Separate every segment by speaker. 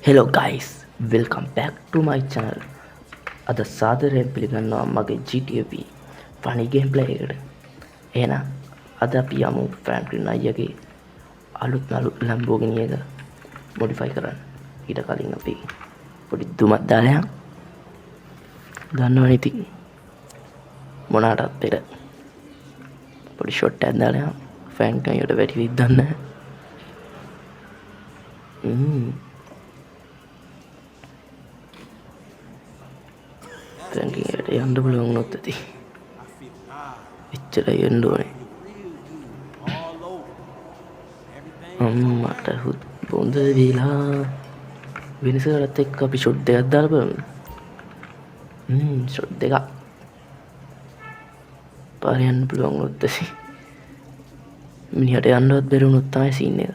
Speaker 1: Hello guys, welcome back to my channel. අද සාදරයෙන් පිළිගන්නවා මගේ GTA V funny gameplay එකට. එහෙනම් අද අපි යමු ෆ්‍රැන්ක්ලින් අයියාගේ අලුත් Lamborghini එක modify කරන්න. ඊට කලින් අපි පොඩි දුමක් දාලා යමු. දන්නවනේ ඉතින් මොනකටත් පෙර පොඩි ෂොට් එකක් දාලා යමු. ෆ්‍රැන්ක්ලින් අයියට වැටිවිද දන්නේ නැහැ. ෆ්‍රැන්ක්ලින්ට යන්න පුළුවන් වුණොත් ඇති. එච්චරයි යන්න ඕනේ. අම්මට බොඳ වෙලා වෙනසකටත් එක්ක අපි ෂොට් දෙකක් දාලා බලමු. ෂොට් දෙකක් පාරේ යන්න පුළුවන් වුණොත් ඇති. මිනිහට යන්නවත් බැරි වුණොත් තමයි සීන් එක.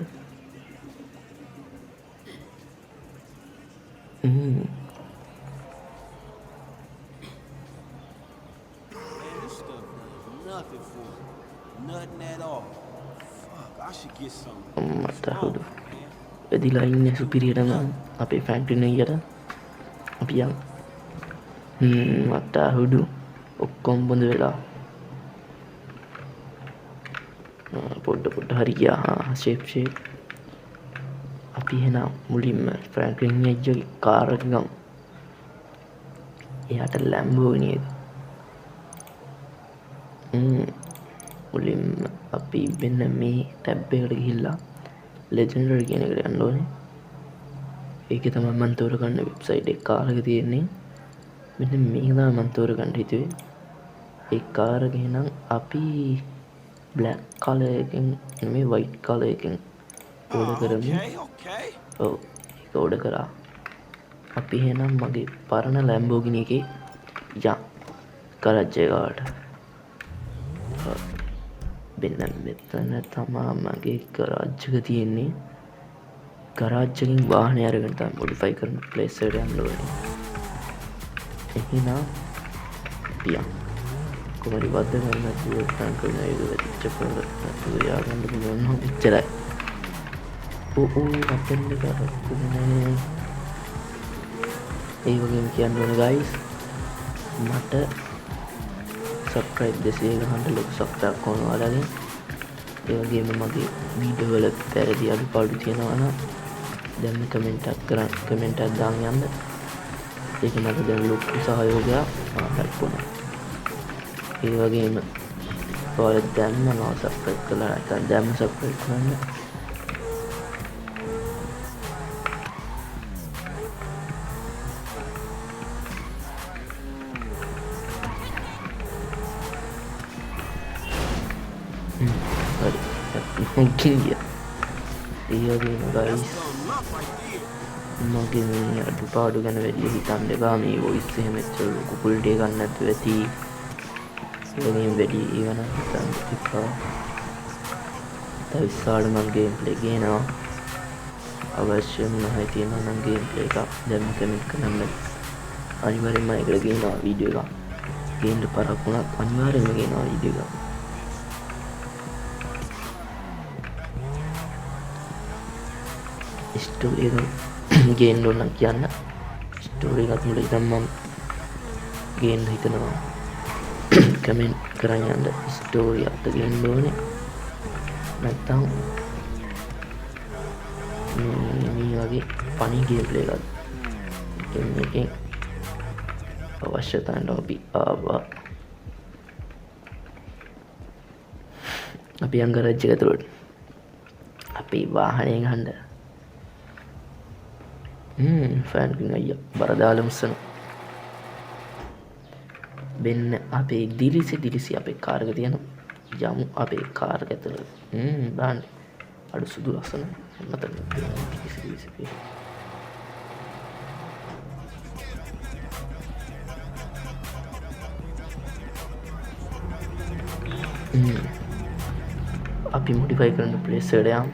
Speaker 1: අම්මට හුදු වෙදිලා ඉන්නේ සුපිරියටම අපේ ෆ්‍රැන්ක්ලින් අයියට අපි යමු. මට හුදු ඔක්කොම බොඳ වෙලා පොඩ්ඩ හරි ගියා. ෂේප් අපි එහෙනම් මුලින්ම ෆ්‍රැන්ක්ලින් අයියාගේ කාර් එක ගමු. එයාට Lamborghini එක. මුලින්ම අපි මෙන්න මේ ටැබ් එකට ගිහිල්ලා ලෙජෙන්ඩරි කියන එකට යන්න ඕනේ. ඒකේ තමයි මම තෝරගන්න වෙබ්සයිට් එක කාර් එක තියෙන්නේ. මෙන්න මේක තමයි මම තෝරගන්න හිතුවේ. ඒ කාර් එක එහෙනම් අපි බ්ලැක් කලර් එකෙන් නෙමෙයි වයිට් කලර් එකෙන් ඕඩර් කරමු. ඔව් ඒක ඕඩර් කරා. අපි එහෙනම් මගේ පරණ Lamborghini එකේ යම් කරජ් එකට මෙන්න මෙතන තමා මගේ ගරාජ් එක තියෙන්නේ. ගරාජ් එකකින් වාහනය අරගෙන තමයි මොඩිෆයි කරන ප්ලේස් එකට යන්න ඕනේ. එහෙනම් අපි යමු. කොහරි වද්ද ගන්න නැතුව ෆ්‍රැන්ක්ලින් අයියා වෙච්ච පොරකට නැතුව යාගන්න පුළුවන් නම් එච්චරයි. අපෙන් කරන්නේ ඒ වගේම කියන්න ඕනේ guys මට subscribe 200 ගහන්න ලොකු සප්තක් ඕන ඔයාලගෙන්. ඒ වගේම මගේ වීඩියෝ වල පැරදි අඩුපාඩු තියෙනවා නම් දැන් කමෙන්ට් එකක් දාන්න යන්න. ඒක මට දැන් ලොකු සහයෝගයක් ලැබුණා. ඒ වගේම ඔයාලා දැන්ම මම subscribe කළා නැත්නම් දැන්ම subscribe කරන්න. mungkin ya. Iya gini guys, මගේ මේ අඩුපාඩු ගැන වැඩි හිතන්න එපා. මේ වොයිස් එහෙම එච්චර ලොකු කුල්ටි ගන්න නැතුව ඇති. ඒකෙන් වැඩි ඉවන හිතන්න එපා. තව ඉස්සරහට මම ගේම් ප්ලේ ගේනවා. අවශ්‍ය මොනවයි තියෙනවා නම් ගේම් ප්ලේ එකක් දැන් කමෙන්ට් කරන්න. අනිවාර්යෙන්ම ඒකට ගේනවා වීඩියෝ එකක්. ගේන්න පරක් වුණත් අනිවාර්යෙන්ම ගේනවා වීඩියෝ එකක්. ස්ටෝරි එක ගේන්න ඕන නම් කියන්න. ස්ටෝරි එකත් මුල ඉතින් මම ගේන්න හිතනවා. කමෙන්ට් කරන් යන්න ස්ටෝරි එකක් ගේන්න ඕනේ. නැත්තම් මේ වගේ ෆනි ගේම් ප්ලේ එකක් මේකෙන් අවශ්‍යතාවයට අපි ආවා. අපි යන් ගරාජ් එක ඇතුළට අපි වාහනේ ගහන්න. ෆ්‍රැන්ක්ලින් අයියා බර දාලා මුස්සන. මෙන්න අපේ දිලිසි අපේ කාර් එක තියෙනවා. යමු අපේ කාර් එක ඇතුළට. දාන්න. අඩු සුදු ලස්සන මතක. දිලිසි. අපි මොඩිෆයි කරන ප්ලේස් එකට යමු.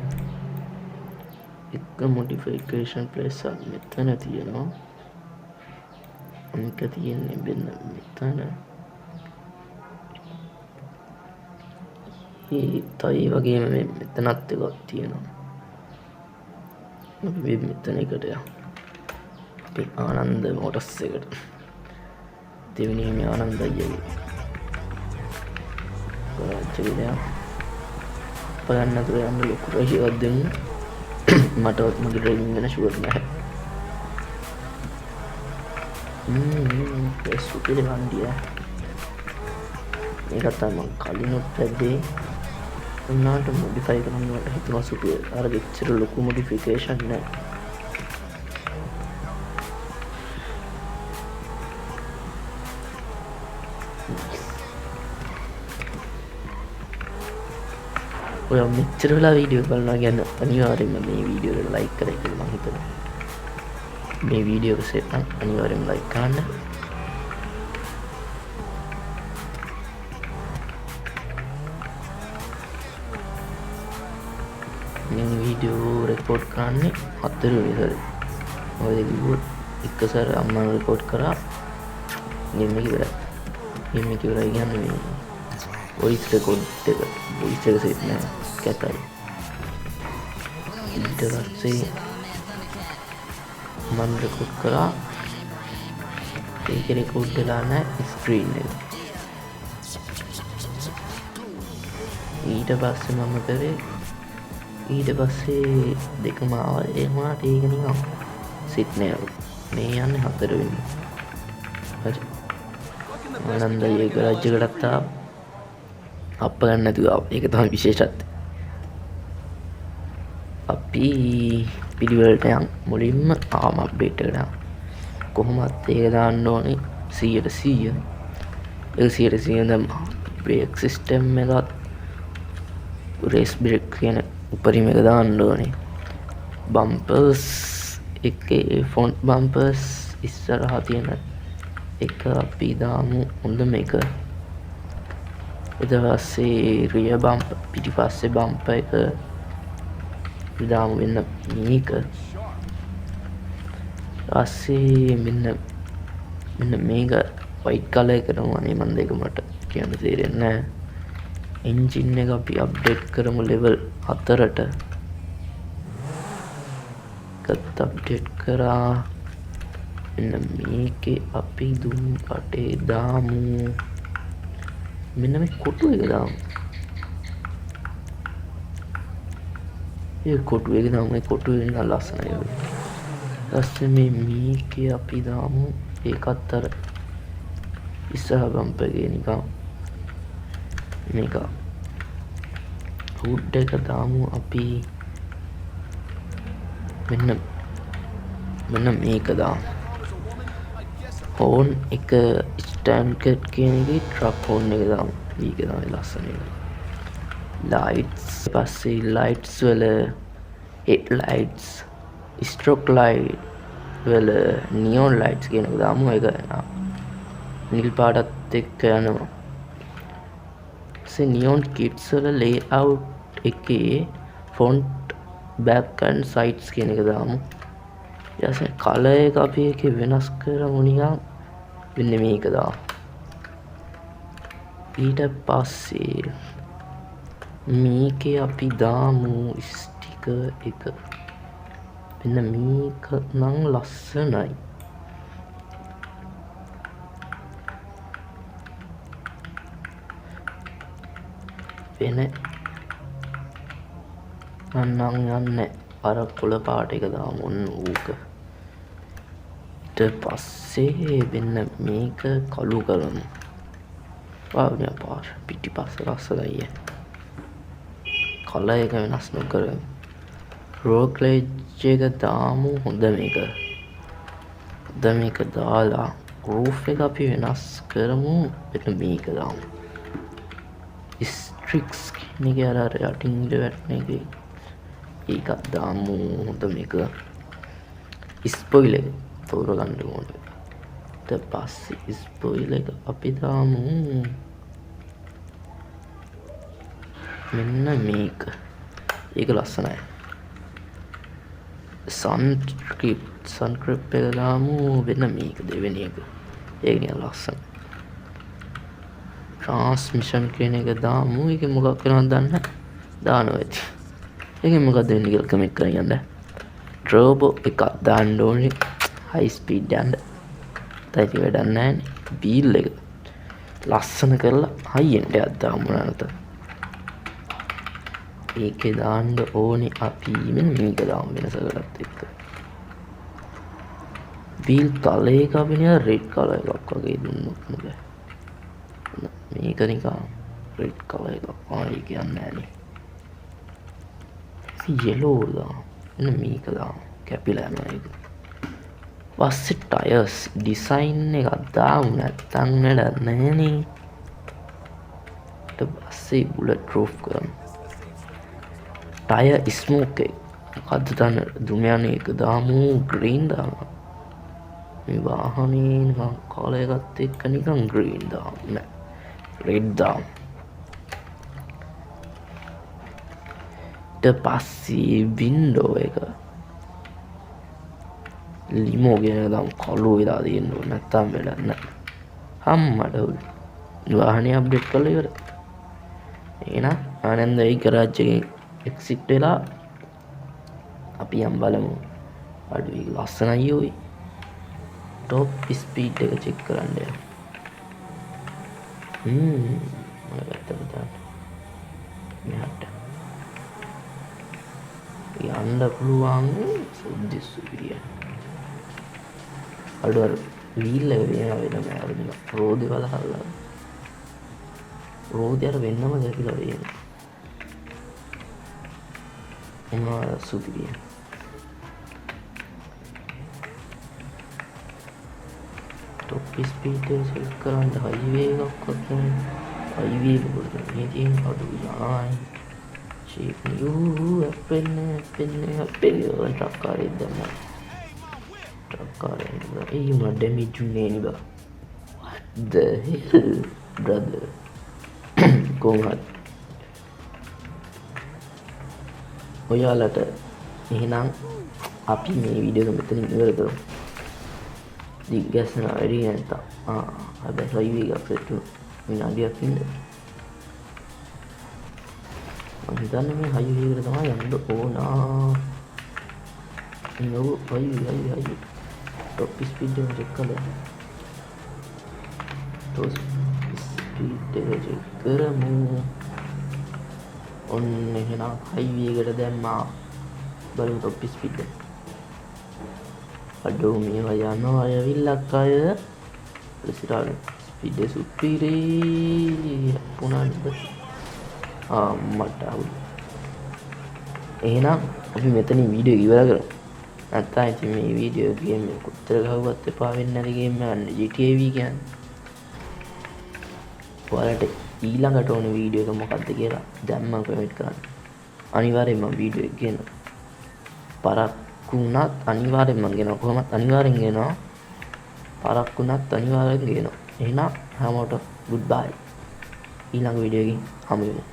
Speaker 1: එක මොඩිෆිකේෂන් ප්ලේස් එකක් මෙතන තියෙනවා. අනික තියෙන්නේ මෙන්න මෙතන. ඒ වගේම මෙතනත් එකක් තියෙනවා. අපි මෙතන එකට යමු. අපි ආනන්ද මොටස් එකට දෙවෙනි මේ ආනන්ද අයියගේ කරච්ච විදයක් බලන්නතුර යන්න ලොකු රහිවත් දෙන්න මටවත් මගේ ඩ්‍රයිවිං ගැන ෂුවර් නැහැ සුපිරි වන්ඩිය මේකත් මං කලිනුත් ඇද්දේ උන්නාට මොඩිෆයි කරන්නට හිතුවා සුපිය අර ගෙච්චර ලොකු මොඩිෆිකේෂන් නෑ ඔය මෙච්චර වෙලා වීඩියෝ බලනවා ගැන අනිවාර්යෙන්ම මේ වීඩියෝ එකට ලයික් කරයි කියලා මං හිතනවා මේ වීඩියෝ එක සෙට් නම් අනිවාර්යෙන්ම ලයික් කරන්න මේ වීඩියෝ රෙකෝඩ් කරන්නේ 4 වෙනි සැරේ මොකද කිව්වොත් එක සැර අම්මා රෙකෝඩ් කරා ගේම් එක ඉවරයි කියන්නේ මේ වොයිස් රෙකෝඩ් එක වොයිස් එක සෙට් නෑ කැතයි ඊට පස්සේ මම රෙකෝඩ් කරා ඒක රෙකෝඩ් වෙලා නැහැ ස්ක්‍රීන් එක ඊට පස්සේ මම කරේ ඊට පස්සේ දෙකම ආවා ඒ වුණාට ඒක නිකන් සිට් නෑ මේ යන්නේ 4 වෙනි හරි ආනන්දයි ඒක රාජ්‍යකටත් අප්ප ගන්න නැතුව ඒක තමයි විශේෂත්වය අපි පිළිවෙලට යන් මුලින්ම ආම අප්ඩේට් එකට කොහොමත් ඒක දාන්න ඕනේ 100% ඒක 100% දැම්මා බ්‍රේක් සිස්ටම් එකත් රේස් බ්‍රේක් කියන උපරිම එක දාන්න ඕනේ බම්පර්ස් එකේ ෆොන්ට් බම්පර්ස් ඉස්සරහා තියෙන එක අපි දාමු හොඳ මේක ඊට පස්සේ රිය බම්ප් පිටිපස්සේ බම්ප් එක දාමු වෙන මේක ඊපස්සේ මෙන්න මේක වයිට් කලර් එකට වනේ මම දෙක මට කියන්න තේරෙන්නේ නැහැ එන්ජින් එක අපි අප්ඩේට් කරමු ලෙවල් 4ට එකත් අප්ඩේට් කරා මෙන්න මේකේ අපි දුම් කටේ දාමු මෙන්න මේ කොටු එක දාමු ඒ කොටු එක දාමු මේ කොටු එක නිකන් ලස්සනයි ඊපස්සේ මේකේ අපි දාමු ඒකත් අර ඉස්සරහ බම්ප් එකේ නිකන් මේක හුඩ් එක දාමු අපි මෙන්න මේක දාමු හෝන් එක ස්ටෑන්ඩ් කියන එකේ ට්‍රක් හෝන් එක දාමු මේක තමයි ලස්සන එක ලයිට්ස් පස්සේ ලයිට්ස් වල හෙඩ් ලයිට්ස් ස්ට්‍රොක් ලයිට් වල නියෝන් ලයිට්ස් කියන එක දාමු ඒක නිල් පාටත් එක්ක යනවා නියෝන් කිට්ස් වල ලේඅවුට් එකේ ෆොන්ට් බෑක් ඇන්ඩ් සයිඩ්ස් කියන එක දාමු ඊට පස්සේ කලර් එක අපි එකේ වෙනස් කරමු නිකන් මෙන්න මේක දාමු ඊට පස්සේ මේකේ අපි දාමු ස්ටිකර් එක මෙන්න මේක නම් ලස්සනයි වෙන අන්නම් යන්නේ අර කොළ පාට එක දාමු ඔන්න ඌක ඊට පස්සේ වෙන්න මේක කළු කරමු පාවුනේ පාර පිටිපස්ස ලස්සනයි කලර් එක වෙනස් නොකරමු රෝක් ලයිට් එක දාමු හොඳ මේක දාලා රූෆ් එක අපි වෙනස් කරමු මෙන්න මේක දාමු ස්ට්‍රික්ස් කියන එක අර යටින් ඉර වැටෙන එක ඒකත් දාමු හොඳ මේක ස්පොයිලර් එක තෝරගන්න ඕනේ ඊට පස්සේ ස්පොයිලර් එක අපි දාමු මෙන්න මේක ඒක ලස්සනයි සන්ක්‍රිප් එක දාමු වෙන මේක දෙවෙනි එක ඒක නිකන් ලස්සන ට්‍රාන්ස්මිෂන් කියන එක දාමු ඒක මොකක් වෙනවද දන්නේ දානවා ඇති ඒක මොකක්ද වෙන්නේ කියලා කමෙන්ට් කරලා යන්න ටර්බෝ එකක් දාන්න ඕනේ හයි ස්පීඩ් යන්න. තයිති වැඩක් නැහැ. බීල් එක ලස්සන කරලා හයියෙන්ට අද්දාමු නැවත. ඒකේ දාන්න ඕනේ අපි මෙන්න මේක දාමු වෙනසකටත් එක්ක. බීල් කලර් එක අපි නිකන් රෙඩ් කලර් එකක් වගේ දුන්නොත් නේද? මේක නිකන් රෙඩ් කලර් එකක්. ඒක යන්නේ නැහැ නේ. yellow දාමු. මෙන්න මේක දාමු. කැපිලා යනවා ඒක. පස්සේ ටයර්ස් ඩිසයින් එකක් දාමු නැත්තම් වැඩක් නැහැ නේ. ඊට පස්සේ බුලට් ප්‍රූෆ් කරමු. ටයර් ස්මෝක් එක මොකද්ද තන දුම යන එක දාමු. ග්‍රීන් දාමු. මේ වාහනේ නිකන් කලර් එකත් එක්ක නිකන් ග්‍රීන් දාමු. නෑ රෙඩ් දාමු. ඊට පස්සේ වින්ඩෝ එක ලිමෝ කියන එක දාමු. කළු වෙලා තියෙන්න ඕන නැත්තම් වැඩක් නෑ. අම්මඩ වාහනේ අප්ඩේට් කරලා ඉවරයි. එහෙනම් ආනන්දයි ගරාජ් එකෙන් එක්සිට් වෙලා අපි යම් බලමු. අඩුයි ලස්සනයි ඔයි. ටොප් ස්පීඩ් එක චෙක් කරන්න යනවා. මම ගත්තට දාන්න. මෙහාට යන්න පුළුවන් සුද්දිස්සුවිය. අඩුවර වීල් එක වෙන වෙනම රෝදේ වලහල්ලා. රෝදේ අර වෙන්නම දැකිලා වෙන්නේ. මොනවා සුදිරිය. ටොප් ස්පීඩ් එක සෙට් කරන්න හයිවේ එකක්වත් නැහැ. හයිවේ වල මේ තියෙන අඩු යායි. ෂේප් නියු අපෙන්නේ ට්‍රක් කාරේ දැම්මා. ට්‍රක් කාරේ ඒ උනා ඩැමේජ් උනේ නේ බා. what the hell brother. කොහොමද ඔයාලට එහෙනම් අපි මේ වීඩියෝ එක මෙතනින් ඉවර කරමු. දිග්ගැස්සන වැඩි නැත්තම් හැබැයි හයිවේ එකක් සෙට් වුණා. විනාඩියක් ඉන්න. මම හිතන්නේ මේ හයිවේ එකට තමයි යන්න ඕන. නෝ හයිවේ ටොප් ස්පීඩ් එක චෙක් කරලා. ටොප් ස්පීඩ් එක චෙක් කරමු. ඔන්න එහෙනම් හයිවේ එකට දැම්මා. බලමු ටොප් ස්පීඩ් එක. අඩෝ මේවා යනවා අයවිල්ලක් අය. ඉස්සරහට ස්පීඩ් එක සුපිරි පුණාද. මට අවුල්. එහෙනම් අපි මෙතනින් වීඩියෝ එක ඉවර කරමු. නැත්නම් ඉතින් මේ වීඩියෝ ගේම් එක උත්තර ගහුවත් එපා වෙන්නේ නැති ගේම් එකක් GTA V කියන්නේ. ඔයාලට ඊළඟට ඕන වීඩියෝ එක මොකක්ද කියලා දැම්මම කමෙන්ට් කරන්න. අනිවාර්යෙන්ම මම වීඩියෝ එක ගේනවා. පරක්කු වුණත් අනිවාර්යෙන්ම මම ගේනවා. කොහොමත් අනිවාර්යෙන් ගේනවා. පරක්කු වුණත් අනිවාර්යෙන් ගේනවා. එහෙනම් හැමෝටම good bye. ඊළඟ වීඩියෝ එකකින් හමු වෙමු.